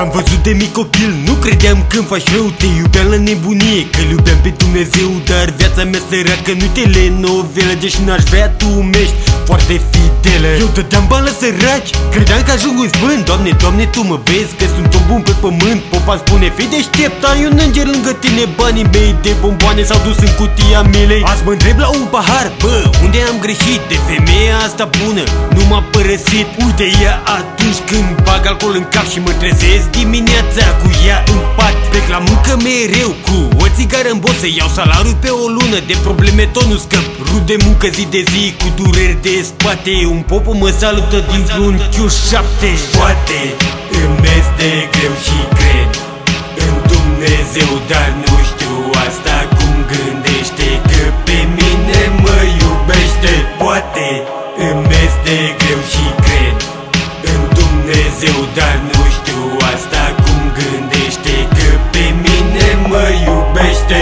Te-am văzut de mic copil, nu credeam când faci rău. Te iubeam la nebunie, că-L iubeam pe Dumnezeu. Dar viața mea săracă nu-i telenovelă, deși n-aș vrea, tu ești foarte fidelă. Eu dădeam bani la săraci, credeam că ajung un sfânt. Doamne, Doamne, Tu mă vezi că sunt om bun pe pământ. Popa spune, fii deștept, ai un înger lângă tine. Banii mei de bomboane s-au dus în cutia milei. Azi mă întreb la un pahar, bă, unde am greșit? De femeia asta bună nu m-a părăsit. Uite ea atunci când bag alcool în cap și mă trezesc dimineața cu ea în pat. Plec la muncă mereu cu o țigară în bot, să iau salariul pe o lună. De probleme tot nu scăp, rup de muncă zi de zi cu dureri de spate. Un popo mă salută dintr-un Q7. Poate îmi este greu și cred în Dumnezeu, dar nu știu asta cum gândește, că pe mine mă iubește. Poate îmi este greu și cred în Dumnezeu, dar nu știu asta cum gândește, că pe mine mă iubește.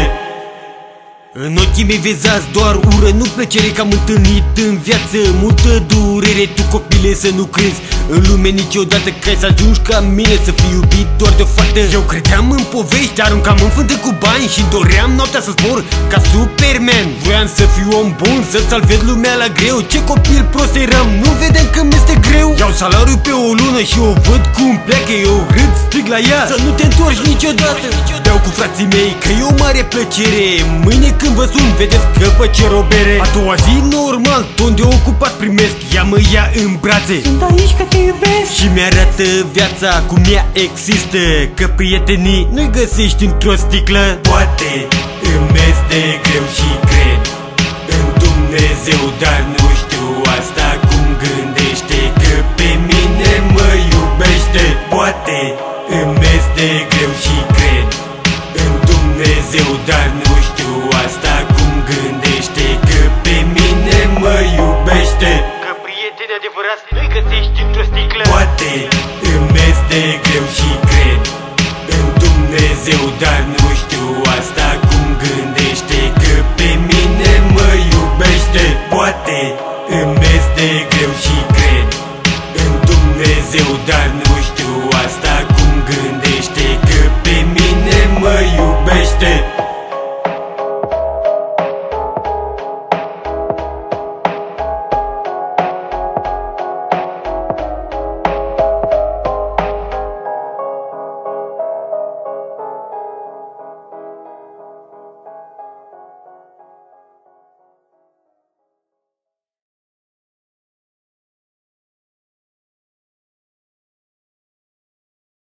În ochii mei vezi azi doar ură, nu plăcere, că am întâlnit în viață multă durere. Tu, copile, să nu crezi în lume niciodată că ai să ajungi ca mine, să fii iubit doar de o fată. Eu credeam în povești, aruncam în fântă cu bani și doream noaptea să zbor ca Superman. Voiam să fiu om bun, să salvez lumea la greu. Ce copil prost eram, nu vedeam că mi-este greu. Iau salariul pe o lună și o văd cum pleacă. Eu râd, strig la ea, să nu te întorci niciodată. Beau cu frații mei, că e o mare plăcere. Mâine când vă sun, vedeți că vă cer o bere. A doua zi, normal, tot de ocupat primesc. Ea mă ia în brațe, sunt aici că te iubesc, și mi-arată viața cum ea există, că prietenii nu-i găsești într-o sticlă. Poate îmi este greu și cred în Dumnezeu, dar nu știu asta cum gândește, că pe mine mă iubește. Poate îmi este greu și cred în Dumnezeu, dar nu știu asta cum gândește, că pe mine mă iubește, că prieteni adevărați nu-i găsești într-o sticlă. Poate îmi este greu și cred în Dumnezeu, dar nu